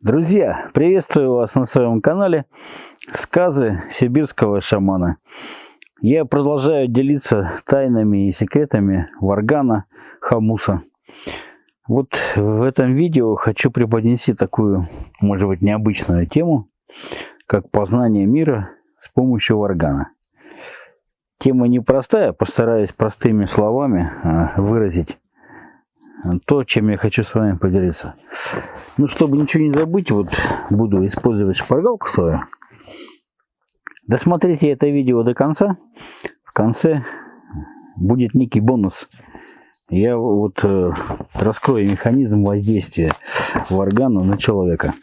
Друзья, приветствую вас на своем канале «Сказы сибирского шамана». Я продолжаю делиться тайнами и секретами варгана Хамуса. Вот в этом видео хочу преподнести такую, может быть, необычную тему, как познание мира с помощью варгана. Тема непростая, постараюсь простыми словами выразить то, чем я хочу с вами поделиться. Ну, чтобы ничего не забыть, вот буду использовать шпаргалку свою. Досмотрите это видео до конца. В конце будет некий бонус. Я вот раскрою механизм воздействия варгана на человека.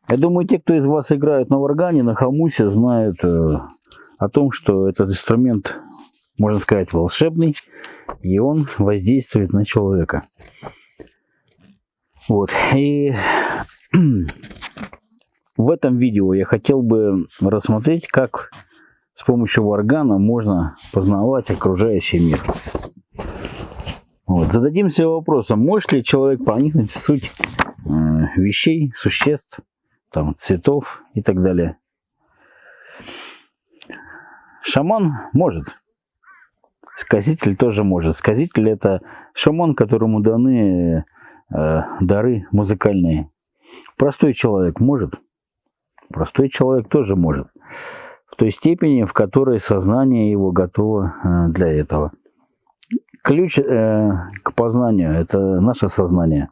Я думаю, те, кто из вас играют на варгане, на хамусе, знают о том, что этот инструмент, можно сказать, волшебный, и он воздействует на человека. Вот. И в этом видео я хотел бы рассмотреть, как с помощью варгана можно познавать окружающий мир. Вот. Зададимся вопросом, может ли человек проникнуть в суть вещей, существ, там, цветов и так далее. Шаман может. Сказитель тоже может. Сказитель — это шаман, которому даны дары музыкальные. Простой человек может. Простой человек тоже может. В той степени, в которой сознание его готово для этого. Ключ к познанию — это наше сознание.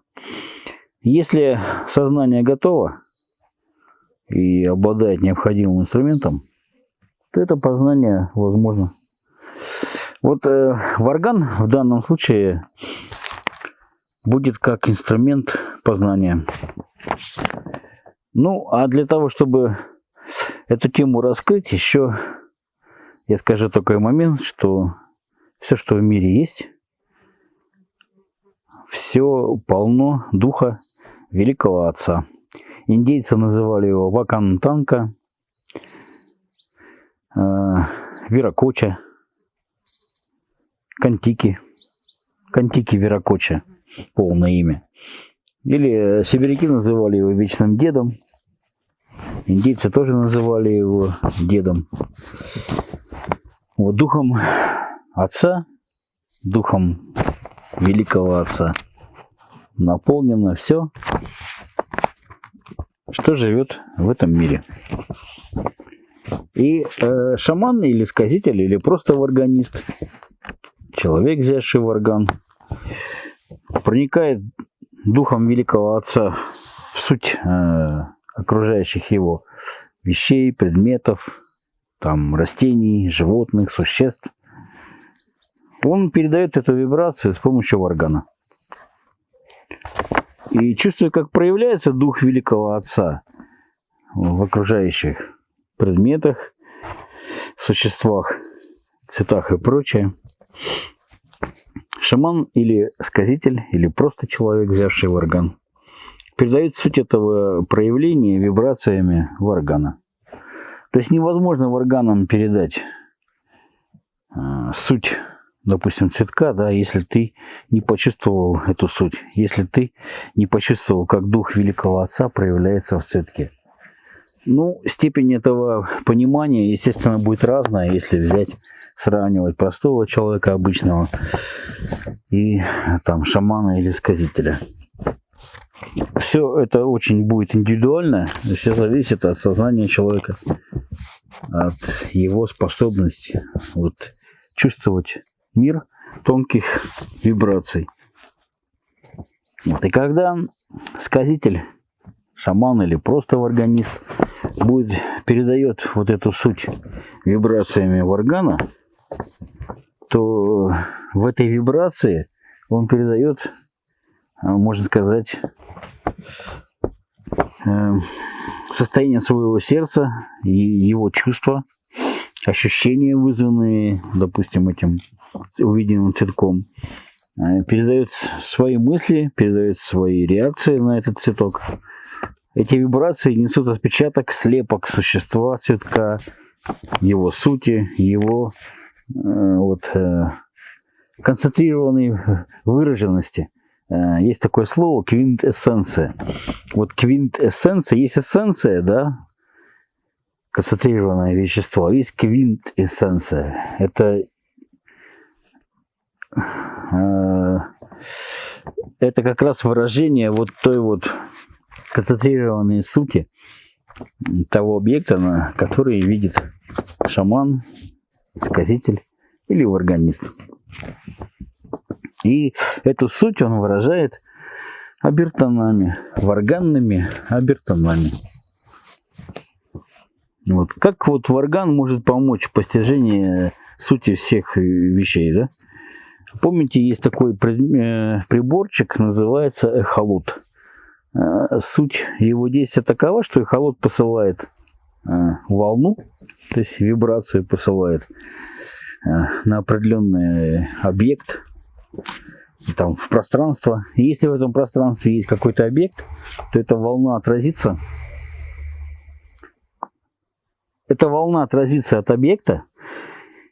Если сознание готово и обладает необходимым инструментом, то это познание возможно. Вот варган в данном случае будет как инструмент познания. Ну, а для того, чтобы эту тему раскрыть, еще я скажу такой момент, что все, что в мире есть, все полно духа великого отца. Индейцы называли его Вакантанка, Виракоча, Кантики Виракоча, полное имя. Или сибиряки называли его вечным дедом. Индейцы тоже называли его дедом. Вот духом отца, духом великого отца наполнено все, что живет в этом мире. И шаман или сказитель, или просто варганист, человек, взявший варган, проникает духом великого отца в суть окружающих его вещей, предметов, там, растений, животных, существ. Он передает эту вибрацию с помощью варгана. И чувствуя, как проявляется дух великого отца в окружающих предметах, существах, цветах и прочее, шаман или сказитель, или просто человек, взявший варган, передает суть этого проявления вибрациями варгана. То есть невозможно варганом передать суть, допустим, цветка, да, если ты не почувствовал эту суть, если ты не почувствовал, как дух великого отца проявляется в цветке. Ну, степень этого понимания, естественно, будет разная, если взять, сравнивать простого человека обычного и там шамана или сказителя. Все это очень будет индивидуально, все зависит от сознания человека, от его способности вот, чувствовать мир тонких вибраций. Вот, и когда сказитель, шаман или просто варганист передает вот эту суть вибрациями варгана, то в этой вибрации он передает, можно сказать, состояние своего сердца, его чувства, ощущения, вызванные, допустим, этим увиденным цветком, передает свои мысли, передает свои реакции на этот цветок. Эти вибрации несут отпечаток, слепок существа цветка, его сути, его концентрированной выраженности есть такое слово квинтэссенция. Вот квинтэссенция, есть эссенция, да, концентрированное вещество, а есть квинтэссенция. Это как раз выражение вот той вот концентрированной сути того объекта, который видит шаман, сказитель или органист. И эту суть он выражает обертонами, варганными обертонами. Вот. Как вот варган может помочь в постижении сути всех вещей, да? Помните, есть такой приборчик, называется эхолот. Суть его действия такова, что эхолот посылает волну, то есть вибрацию посылает на определенный объект, там, в пространство. И если в этом пространстве есть какой-то объект, то эта волна отразится. Эта волна отразится от объекта,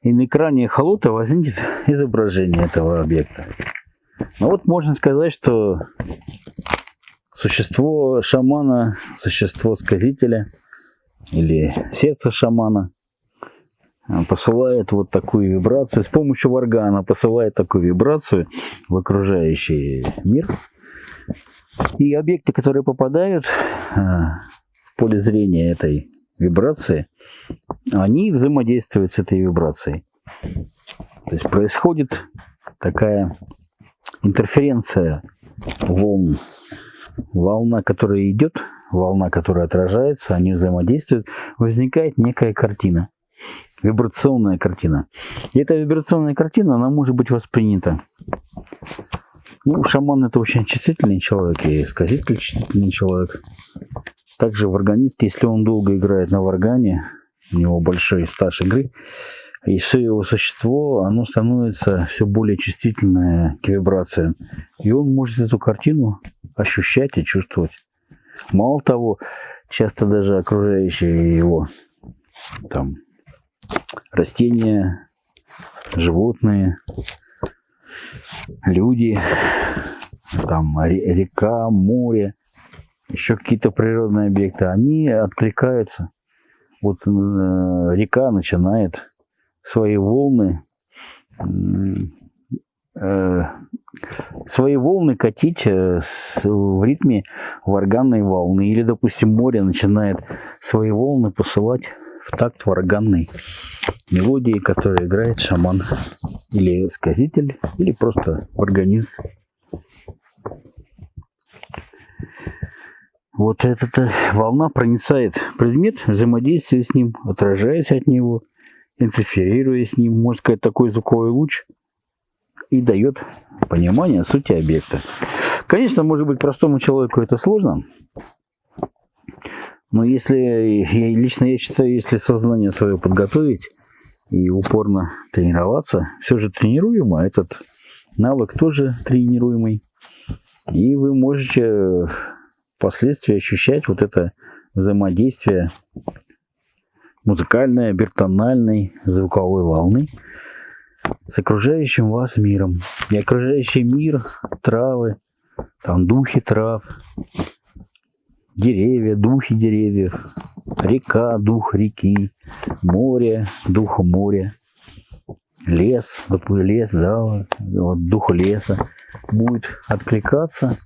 и на экране эхолота возникнет изображение этого объекта. Ну вот можно сказать, что существо шамана, существо сказителя или сердце шамана посылает вот такую вибрацию. С помощью варгана посылает такую вибрацию в окружающий мир. И объекты, которые попадают в поле зрения этой вибрации, они взаимодействуют с этой вибрацией. То есть происходит такая интерференция волн. Волна, которая идет, волна, которая отражается, они взаимодействуют, возникает некая картина, вибрационная картина. И эта вибрационная картина, она может быть воспринята. Ну, шаман — это очень чувствительный человек, и сказитель — чувствительный человек. Также варганист, если он долго играет на варгане, у него большой стаж игры, и все его существо, оно становится все более чувствительное к вибрациям. И он может эту картину ощущать и чувствовать. Мало того, часто даже окружающие его там растения, животные, люди, там река, море, еще какие-то природные объекты, они откликаются. Вот река начинает свои волны катить в ритме варганной волны. Или, допустим, море начинает свои волны посылать в такт варганной мелодии, которую играет шаман или сказитель, или просто органист. Вот эта волна проницает предмет, взаимодействует с ним, отражаясь от него, интерферируя с ним, можно сказать, такой звуковой луч, и дает понимание сути объекта. Конечно, может быть, простому человеку это сложно, но лично я считаю, если сознание свое подготовить и упорно тренироваться, все же тренируемо, этот навык тоже тренируемый, и вы можете впоследствии ощущать вот это взаимодействие музыкальной, обертональной, звуковой волны с окружающим вас миром. И окружающий мир, травы, там духи трав, деревья, духи деревьев, река, дух реки, море, дух моря, лес, да, вот дух леса будет откликаться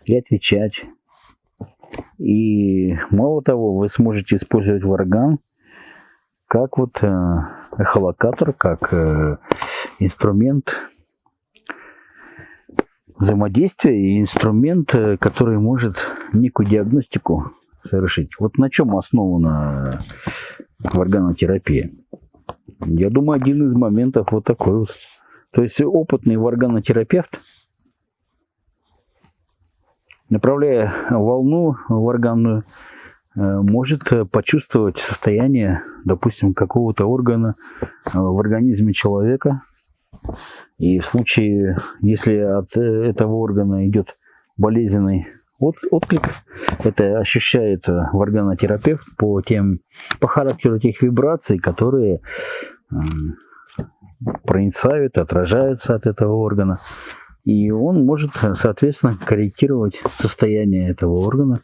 и отвечать. И мало того, вы сможете использовать варган как вот эхолокатор, как инструмент взаимодействия и инструмент, который может некую диагностику совершить. Вот на чем основана варганотерапия? Я думаю, один из моментов вот такой вот. То есть опытный варганотерапевт, направляя волну варганную, может почувствовать состояние, допустим, какого-то органа в организме человека. И в случае, если от этого органа идет болезненный отклик, это ощущает варганотерапевт по характеру тех вибраций, которые проницают, отражаются от этого органа. И он может, соответственно, корректировать состояние этого органа,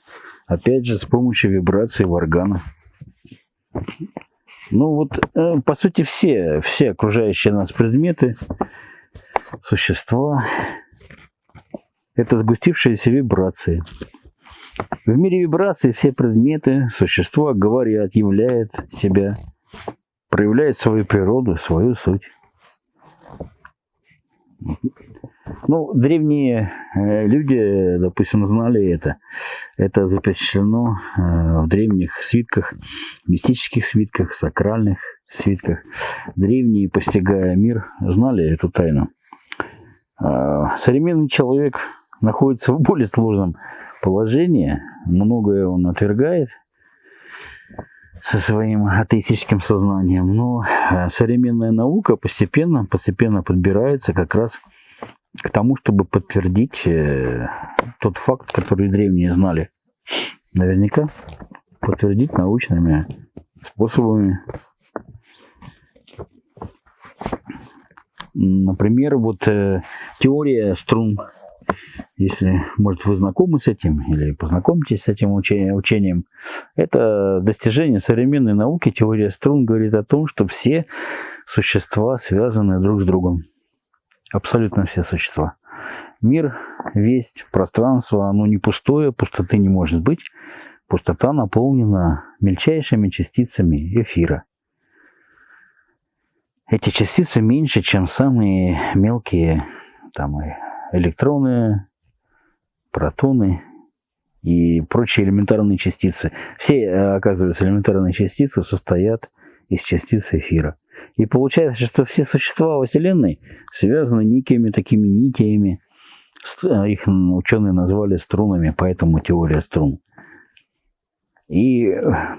опять же, с помощью вибрации в органах. Ну вот, по сути, все окружающие нас предметы, существа, это сгустившиеся вибрации. В мире вибраций все предметы, существа говорят, являют себя, проявляют свою природу, свою суть. Ну, древние люди, допустим, знали это. Это запечатлено в древних свитках, мистических свитках, сакральных свитках. Древние, постигая мир, знали эту тайну. Современный человек находится в более сложном положении. Многое он отвергает со своим атеистическим сознанием. Но современная наука постепенно подбирается как раз к тому, чтобы подтвердить тот факт, который древние знали. Наверняка подтвердить научными способами. Например, вот теория струн. Если, может, вы знакомы с этим или познакомитесь с этим учением, это достижение современной науки. Теория струн говорит о том, что все существа связаны друг с другом. Абсолютно все существа. Мир, весь, пространство, оно не пустое, пустоты не может быть. Пустота наполнена мельчайшими частицами эфира. Эти частицы меньше, чем самые мелкие там, электроны, протоны и прочие элементарные частицы. Все, оказывается, элементарные частицы состоят из частиц эфира. И получается, что все существа во Вселенной связаны некими такими нитями. Их ученые назвали струнами, поэтому теория струн. И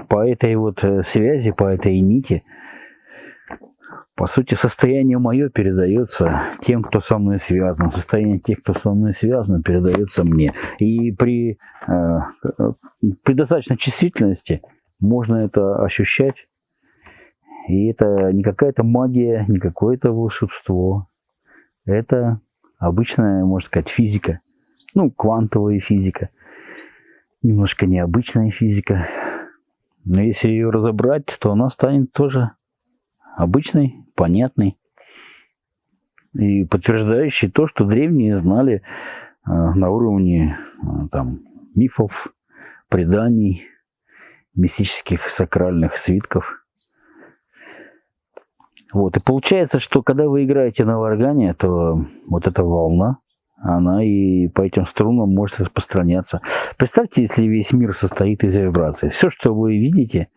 по этой вот связи, по этой нити, по сути, состояние мое передается тем, кто со мной связан. Состояние тех, кто со мной связан, передается мне. И при достаточной чувствительности можно это ощущать. И это не какая-то магия, не какое-то волшебство. Это обычная, можно сказать, физика. Ну, квантовая физика. Немножко необычная физика. Но если ее разобрать, то она станет тоже обычной, понятной. И подтверждающей то, что древние знали на уровне там, мифов, преданий, мистических сакральных свитков. Вот. И получается, что когда вы играете на варгане, то вот эта волна, она и по этим струнам может распространяться. Представьте, если весь мир состоит из вибраций. Все, что вы видите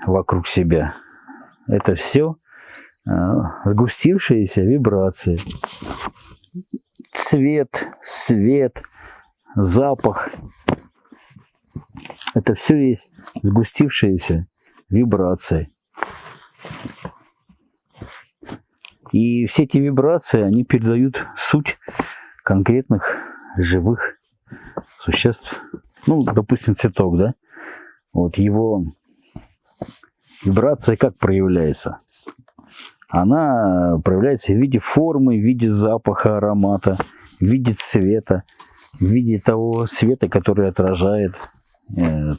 вокруг себя, это все сгустившиеся вибрации. Цвет, свет, запах. Это все есть сгустившиеся вибрации. И все эти вибрации, они передают суть конкретных живых существ. Ну, допустим, цветок, да? Вот его вибрация как проявляется? Она проявляется в виде формы, в виде запаха, аромата, в виде цвета, в виде того света, который отражает,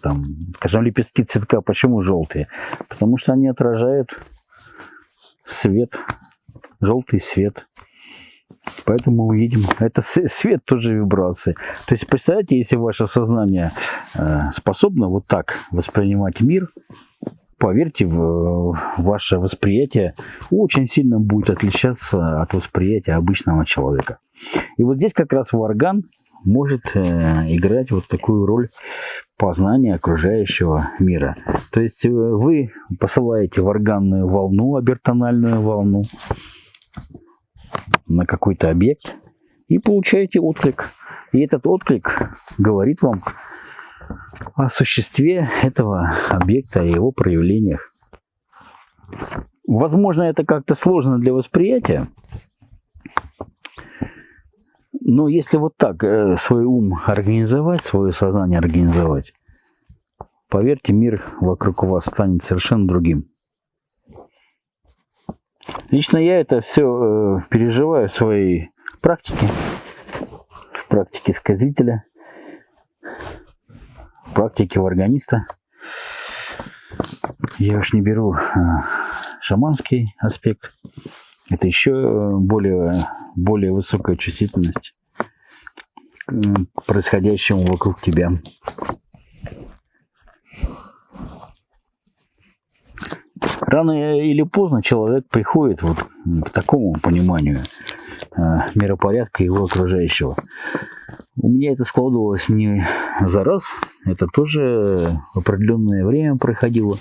там, скажем, лепестки цветка. Почему желтые? Потому что они отражают свет, желтый свет. Поэтому мы видим, это свет тоже вибрации. То есть, представляете, если ваше сознание способно вот так воспринимать мир, поверьте, ваше восприятие очень сильно будет отличаться от восприятия обычного человека. И вот здесь как раз варган может играть вот такую роль познания окружающего мира. То есть вы посылаете варганную волну, обертональную волну на какой-то объект и получаете отклик. И этот отклик говорит вам о существе этого объекта, о его проявлениях. Возможно, это как-то сложно для восприятия, но если вот так свой ум организовать, свое сознание организовать, поверьте, мир вокруг вас станет совершенно другим. Лично я это все переживаю в своей в практике сказителя, в практике варганиста. Я уж не беру шаманский аспект. Это еще более высокая чувствительность к происходящему вокруг тебя. Рано или поздно человек приходит вот к такому пониманию миропорядка его окружающего. У меня это складывалось не за раз, это тоже определенное время проходило,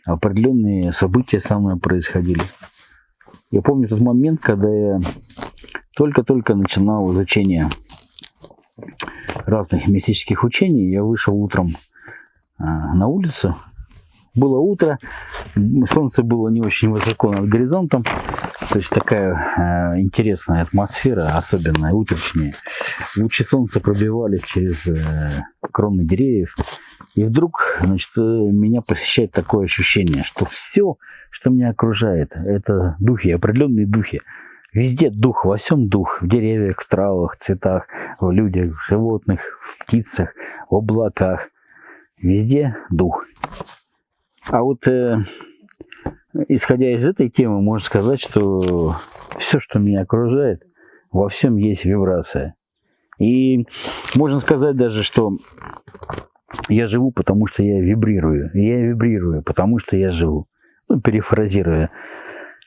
определенные события со мной происходили. Я помню тот момент, когда я только-только начинал изучение разных мистических учений. Я вышел утром на улицу. Было утро, солнце было не очень высоко над горизонтом, то есть такая интересная атмосфера, особенная, утренняя. Лучи солнца пробивались через кроны деревьев, и вдруг, значит, меня посещает такое ощущение, что все, что меня окружает, это духи, определенные духи. Везде дух, во всем дух, в деревьях, в травах, в цветах, в людях, в животных, в птицах, в облаках. Везде дух. А вот исходя из этой темы, можно сказать, что все, что меня окружает, во всем есть вибрация. И можно сказать даже, что я живу, потому что я вибрирую. И я вибрирую, потому что я живу. Ну, перефразируя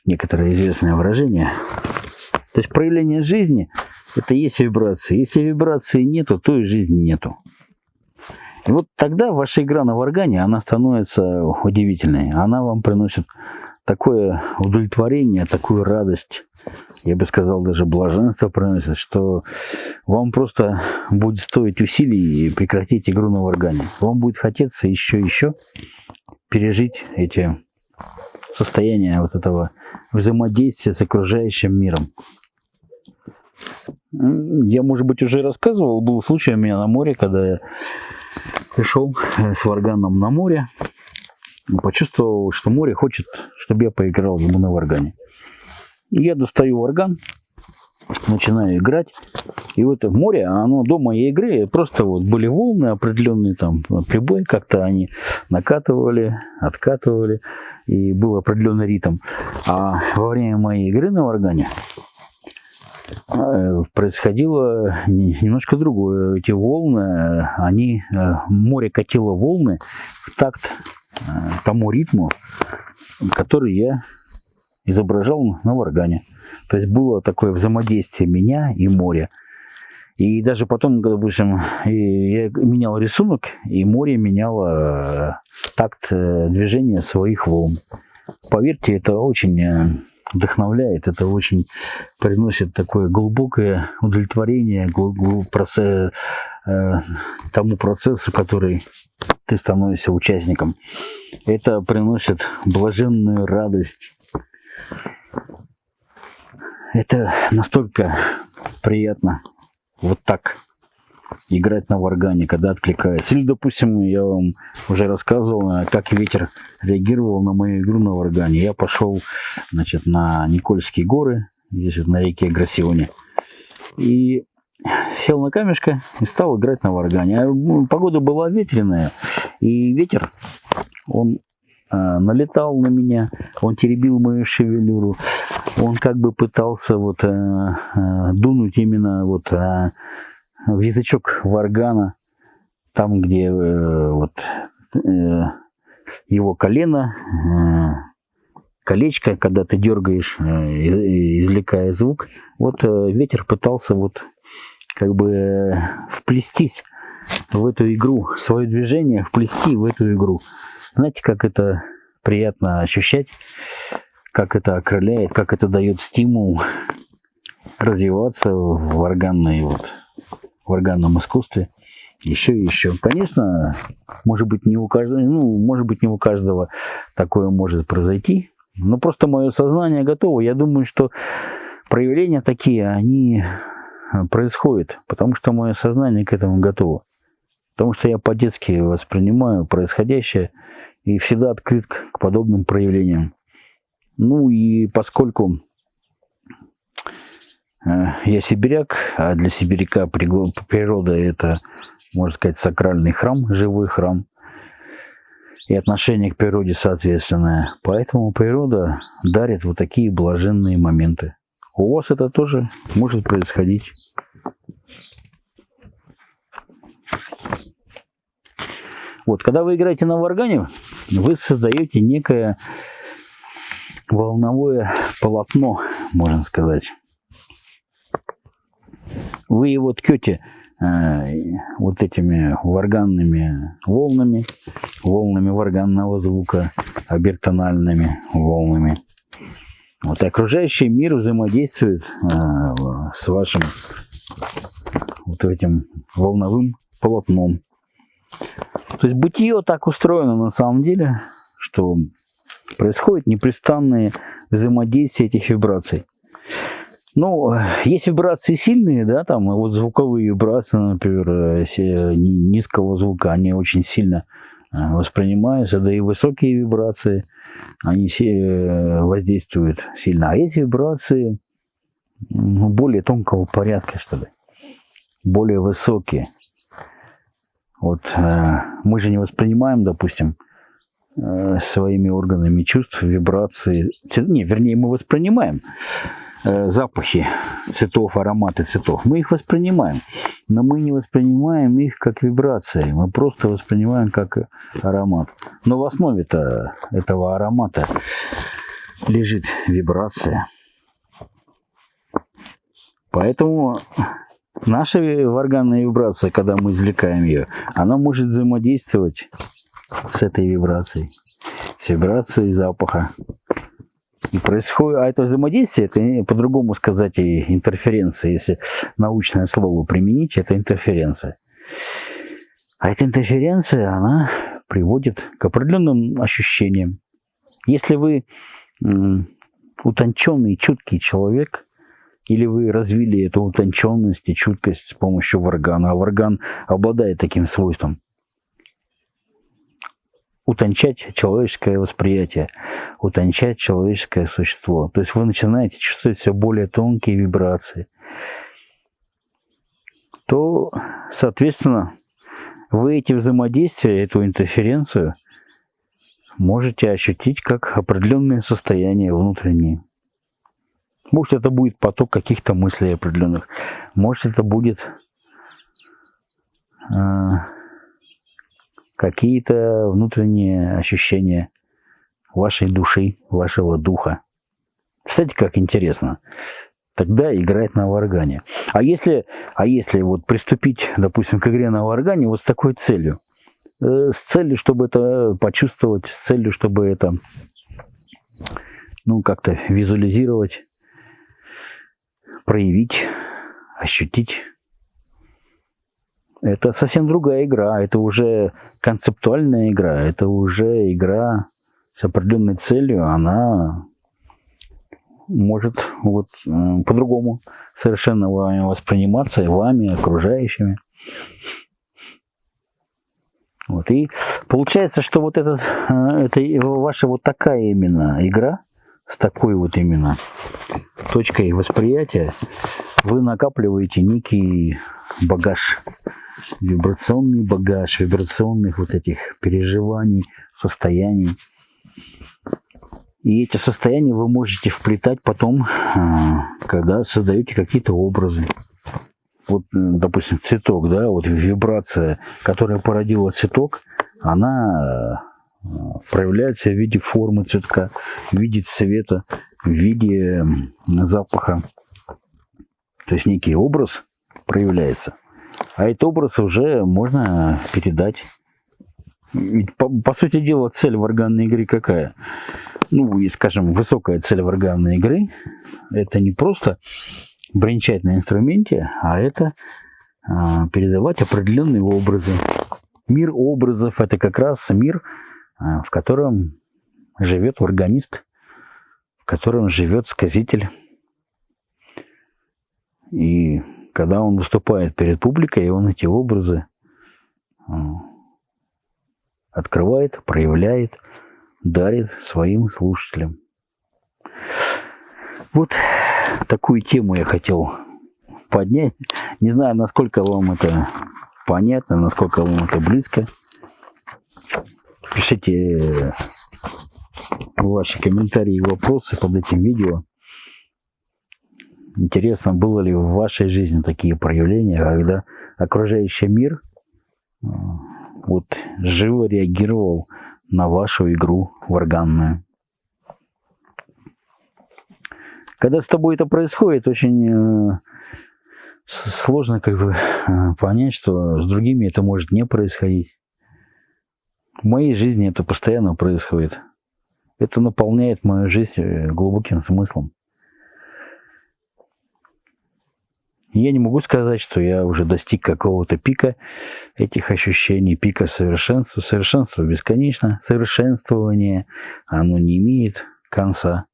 некоторое известное выражение. То есть проявление жизни – это есть вибрации. Если вибрации нету, то и жизни нету. И вот тогда ваша игра на варгане, она становится удивительной. Она вам приносит такое удовлетворение, такую радость, я бы сказал, даже блаженство приносит, что вам просто будет стоить усилий прекратить игру на варгане. Вам будет хотеться еще пережить эти состояния вот этого взаимодействия с окружающим миром. Я, может быть, уже рассказывал, был случай у меня на море, когда я пришел с варганом на море, почувствовал, что море хочет, чтобы я поиграл ему на варгане. Я достаю варган, начинаю играть, и вот море, оно до моей игры просто вот были волны определенные, там прибой, как-то они накатывали, откатывали, и был определенный ритм. А во время моей игры на варгане происходило немножко другое. Эти волны, море катило волны в такт тому ритму, который я изображал на варгане. То есть было такое взаимодействие меня и моря. И даже потом, допустим, я менял рисунок, и море меняло такт движения своих волн. Поверьте, это очень вдохновляет, это очень приносит такое глубокое удовлетворение тому процессу, который ты становишься участником. Это приносит блаженную радость. Это настолько приятно вот так играть на варгане, когда откликается. Или, допустим, я вам уже рассказывал, как ветер реагировал на мою игру на варгане. Я пошел, значит, на Никольские горы, здесь вот на реке Грасионе, и сел на камешко и стал играть на варгане. Погода была ветреная, и ветер, он налетал на меня, он теребил мою шевелюру, он как бы пытался вот дунуть именно вот в язычок варгана, там, где его колено, колечко, когда ты дергаешь, извлекая звук, вот ветер пытался вот как бы вплестись в эту игру, свое движение вплести в эту игру. Знаете, как это приятно ощущать, как это окрыляет, как это дает стимул развиваться в варганном искусстве еще и еще. Конечно, может быть, не у каждого такое может произойти, но просто мое сознание готово. Я думаю, что проявления такие, они происходят, потому что мое сознание к этому готово. Потому что я по-детски воспринимаю происходящее и всегда открыт к подобным проявлениям. Ну и поскольку Я сибиряк, а для сибиряка природа – это, можно сказать, сакральный храм, живой храм. И отношение к природе соответственное. Поэтому природа дарит вот такие блаженные моменты. У вас это тоже может происходить. Вот, когда вы играете на варгане, вы создаете некое волновое полотно, можно сказать. Вы его ткете вот этими варганными волнами, волнами варганного звука, обертональными волнами. Вот, и окружающий мир взаимодействует с вашим вот этим волновым полотном. То есть бытие так устроено на самом деле, что происходит непрестанное взаимодействие этих вибраций. Ну, есть вибрации сильные, да, там вот звуковые вибрации, например, низкого звука, они очень сильно воспринимаются, да и высокие вибрации, они воздействуют сильно. А есть вибрации более тонкого порядка, что ли, более высокие. Вот мы же не воспринимаем, допустим, своими органами чувств, вибрации, не, вернее, мы воспринимаем запахи цветов, ароматы цветов. Мы их воспринимаем, но мы не воспринимаем их как вибрации, мы просто воспринимаем как аромат. Но в основе-то этого аромата лежит вибрация. Поэтому наша варганная вибрация, когда мы извлекаем ее, она может взаимодействовать с этой вибрацией, с вибрацией запаха. И происходит, а это взаимодействие, это по-другому сказать и интерференция, если научное слово применить, это интерференция. А эта интерференция, она приводит к определенным ощущениям. Если вы утонченный, чуткий человек, или вы развили эту утонченность и чуткость с помощью варгана, а варган обладает таким свойством, утончать человеческое восприятие, утончать человеческое существо. То есть вы начинаете чувствовать все более тонкие вибрации. То, соответственно, вы эти взаимодействия, эту интерференцию можете ощутить как определенные состояния внутренние. Может, это будет поток каких-то мыслей определенных. Может, это будет какие-то внутренние ощущения вашей души, вашего духа. Кстати, как интересно. Тогда играть на варгане. А если вот приступить, допустим, к игре на варгане вот с такой целью? С целью, чтобы это почувствовать, с целью, чтобы это, ну, как-то визуализировать, проявить, ощутить. Это совсем другая игра, это уже концептуальная игра, это уже игра с определенной целью, она может вот по-другому совершенно вами восприниматься, и вами, окружающими. Вот. И получается, что вот это ваша вот такая именно игра, с такой вот именно точкой восприятия, вы накапливаете некий багаж, вибрационный багаж, вибрационных вот этих переживаний, состояний. И эти состояния вы можете вплетать потом, когда создаете какие-то образы. Вот, допустим, цветок, да, вот вибрация, которая породила цветок, она проявляется в виде формы цветка, в виде цвета, в виде запаха. То есть некий образ проявляется. А этот образ уже можно передать. Ведь, по сути дела, цель варганной игры какая? Ну, и, скажем, высокая цель варганной игры – это не просто бренчать на инструменте, а это передавать определенные образы. Мир образов – это как раз мир, в котором живет варганист, в котором живет сказитель. И когда он выступает перед публикой, он эти образы открывает, проявляет, дарит своим слушателям. Вот такую тему я хотел поднять. Не знаю, насколько вам это понятно, насколько вам это близко. Пишите ваши комментарии и вопросы под этим видео. Интересно, было ли в вашей жизни такие проявления, когда окружающий мир вот живо реагировал на вашу игру варганную. Когда с тобой это происходит, очень сложно как бы понять, что с другими это может не происходить. В моей жизни это постоянно происходит. Это наполняет мою жизнь глубоким смыслом. Я не могу сказать, что я уже достиг какого-то пика этих ощущений, пика совершенства. Совершенство бесконечно. Совершенствование, оно не имеет конца.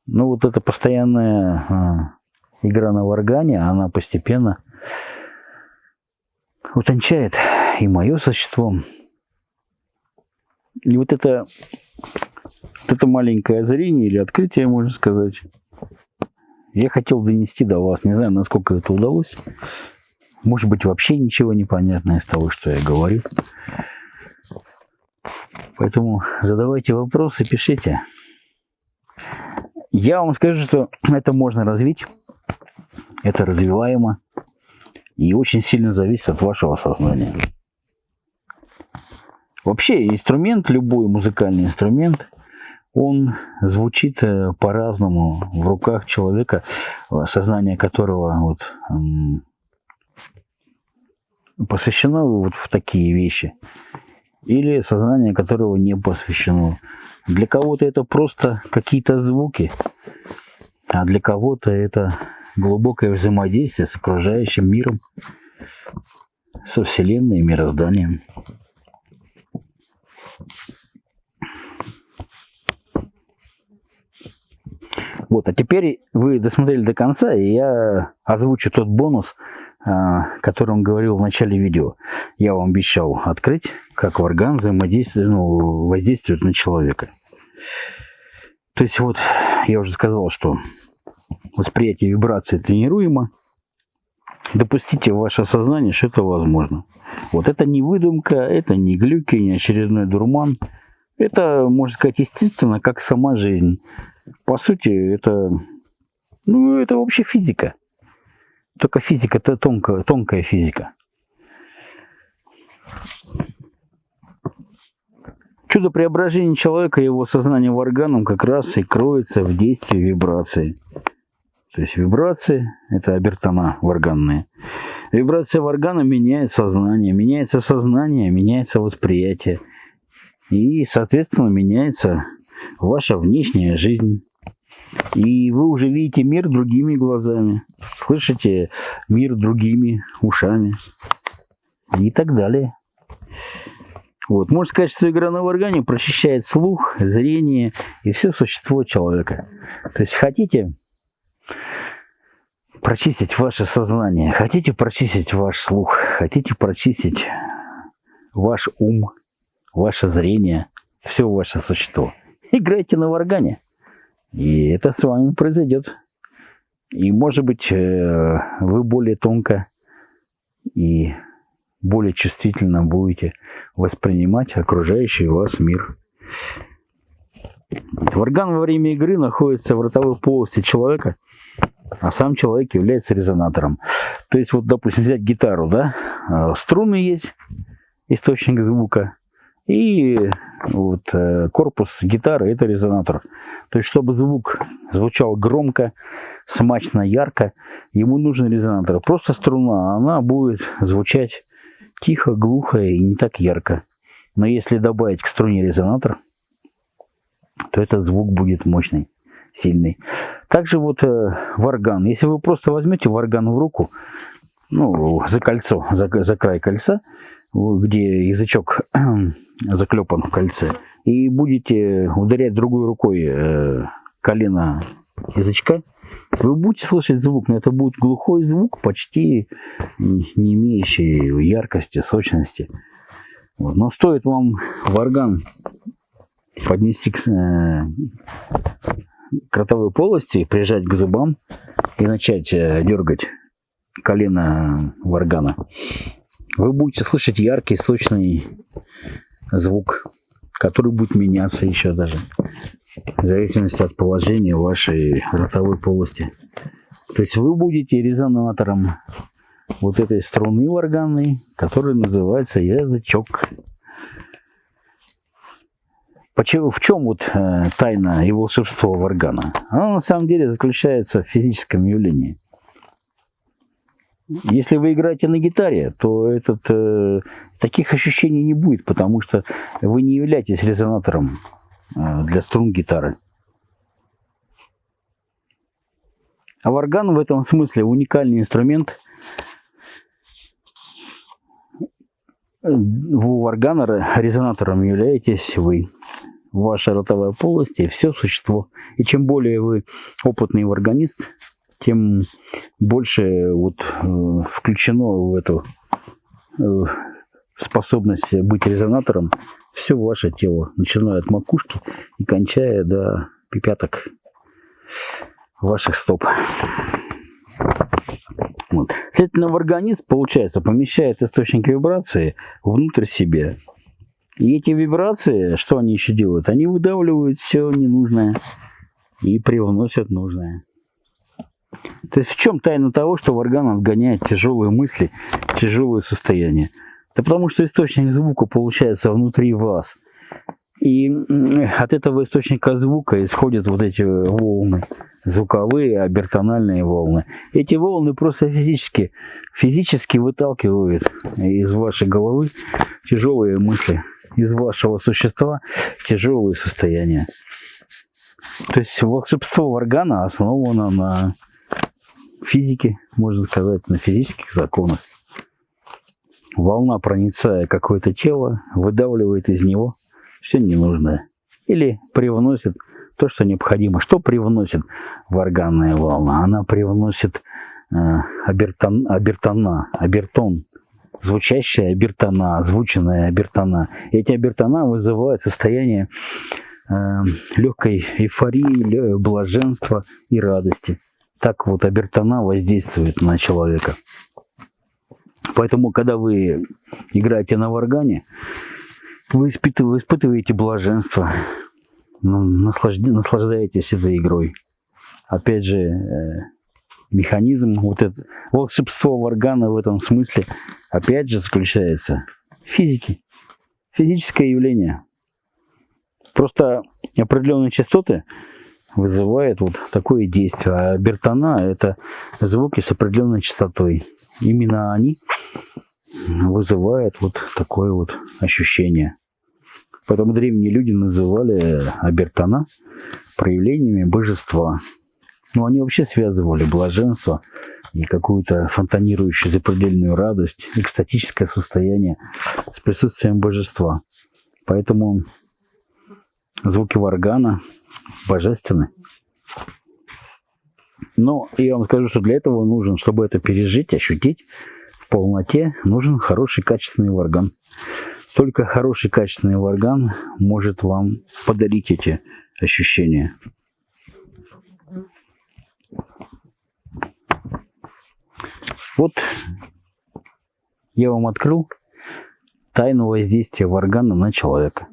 Но вот эта постоянная игра на варгане, она постепенно утончает и мое существо. И вот это маленькое озарение или открытие, можно сказать, я хотел донести до вас. Не знаю, насколько это удалось. Может быть, вообще ничего не понятно из того, что я говорю. Поэтому задавайте вопросы, пишите. Я вам скажу, что это можно развить. Это развиваемо. И очень сильно зависит от вашего сознания. Вообще, инструмент, любой музыкальный инструмент, он звучит по-разному в руках человека, сознание которого вот, посвящено вот в такие вещи, или сознание которого не посвящено. Для кого-то это просто какие-то звуки, а для кого-то это глубокое взаимодействие с окружающим миром, со Вселенной и мирозданием. Вот, а теперь вы досмотрели до конца, и я озвучу тот бонус, о котором говорил в начале видео. Я вам обещал открыть, как варган воздействует на человека. То есть вот, я уже сказал, что восприятие вибрации тренируемо. Допустите в ваше сознание, что это возможно. Вот это не выдумка, это не глюки, не очередной дурман. Это, можно сказать, естественно, как сама жизнь. По сути, это вообще физика. Только физика, это тонкая физика. Чудо преображения человека и его сознания варганом как раз и кроется в действии вибрации. То есть вибрации – это обертона варганные. Вибрация варгана меняет сознание, меняется восприятие. И, соответственно, меняется ваша внешняя жизнь. И вы уже видите мир другими глазами, слышите мир другими ушами и так далее. Вот. Можно сказать, что игра на варгане прочищает слух, зрение и все существо человека. То есть хотите прочистить ваше сознание, хотите прочистить ваш слух, хотите прочистить ваш ум, ваше зрение, все ваше существо. Играйте на варгане, и это с вами произойдет. И, может быть, вы более тонко и более чувствительно будете воспринимать окружающий вас мир. Варган во время игры находится в ротовой полости человека, а сам человек является резонатором. То есть, вот, допустим, взять гитару, да, струны есть, источник звука, и вот корпус гитары – это резонатор. То есть, чтобы звук звучал громко, смачно, ярко, ему нужен резонатор. Просто струна, она будет звучать тихо, глухо и не так ярко. Но если добавить к струне резонатор, то этот звук будет мощный, сильный. Также вот варган. Если вы просто возьмете варган в руку, за кольцо, за край кольца, где язычок заклепан в кольце, и будете ударять другой рукой колено язычка, вы будете слышать звук, но это будет глухой звук, почти не имеющий яркости, сочности. Вот. Но стоит вам варган поднести к ротовой полости, прижать к зубам и начать дергать колено варгана, вы будете слышать яркий, сочный звук, который будет меняться еще даже в зависимости от положения вашей ротовой полости. То есть вы будете резонатором вот этой струны варганной, которая называется язычок. В чем вот тайна и волшебство варгана? Оно на самом деле заключается в физическом явлении. Если вы играете на гитаре, то таких ощущений не будет, потому что вы не являетесь резонатором для струн гитары. А варган в этом смысле уникальный инструмент. У варгана резонатором являетесь вы, ваша ротовая полость и все существо. И чем более вы опытный варганист, тем больше включено в эту способность быть резонатором все ваше тело, начиная от макушки и кончая до пяток ваших стоп. Вот. Следовательно, варганист, получается, помещает источник вибрации внутрь себя. И эти вибрации, что они еще делают? Они выдавливают все ненужное и привносят нужное. То есть в чем тайна того, что варган отгоняет тяжелые мысли, тяжелые состояния? Да потому что источник звука получается внутри вас. И от этого источника звука исходят вот эти волны, звуковые, обертональные волны. Эти волны просто физически выталкивают из вашей головы тяжелые мысли, из вашего существа тяжелые состояния. То есть волшебство варгана основано на физике, можно сказать, на физических законах. Волна, проницая какое-то тело, выдавливает из него все ненужное. Или привносит то, что необходимо. Что привносит варганная волна? Она привносит обертон, звучащая обертона, озвученная обертона. Эти обертона вызывают состояние легкой эйфории, блаженства и радости. Так вот обертона воздействует на человека. Поэтому, когда вы играете на варгане, вы испытываете блаженство, наслаждаетесь этой игрой. Опять же, механизм, волшебство варгана в этом смысле, опять же, заключается в физике. Физическое явление. Просто определенные частоты вызывают такое действие. А обертона – это звуки с определенной частотой. Именно они вызывают такое ощущение. Поэтому древние люди называли обертона проявлениями божества. Они вообще связывали блаженство и какую-то фонтанирующую запредельную радость, экстатическое состояние с присутствием божества. Поэтому звуки варгана божественны. Но я вам скажу, что для этого нужен, чтобы это пережить, ощутить в полноте, нужен хороший качественный варган. Только хороший качественный варган может вам подарить эти ощущения. Вот я вам открыл тайну воздействия варгана на человека.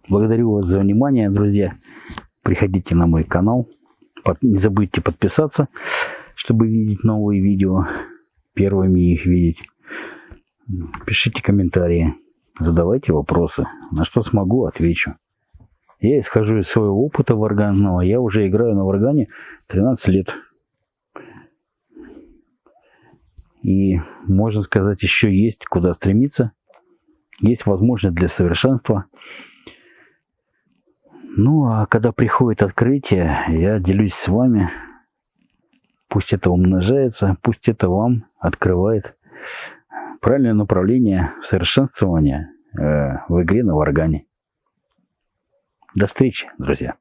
Благодарю вас за внимание, друзья. Приходите на мой канал. Не забудьте подписаться, чтобы видеть новые видео, первыми их видеть. Пишите комментарии, задавайте вопросы. На что смогу, отвечу. Я исхожу из своего опыта варганного. Я уже играю на варгане 13 лет. И, можно сказать, еще есть куда стремиться. Есть возможность для совершенства. А когда приходит открытие, я делюсь с вами. Пусть это умножается, пусть это вам открывает правильное направление совершенствования в игре на варгане. До встречи, друзья!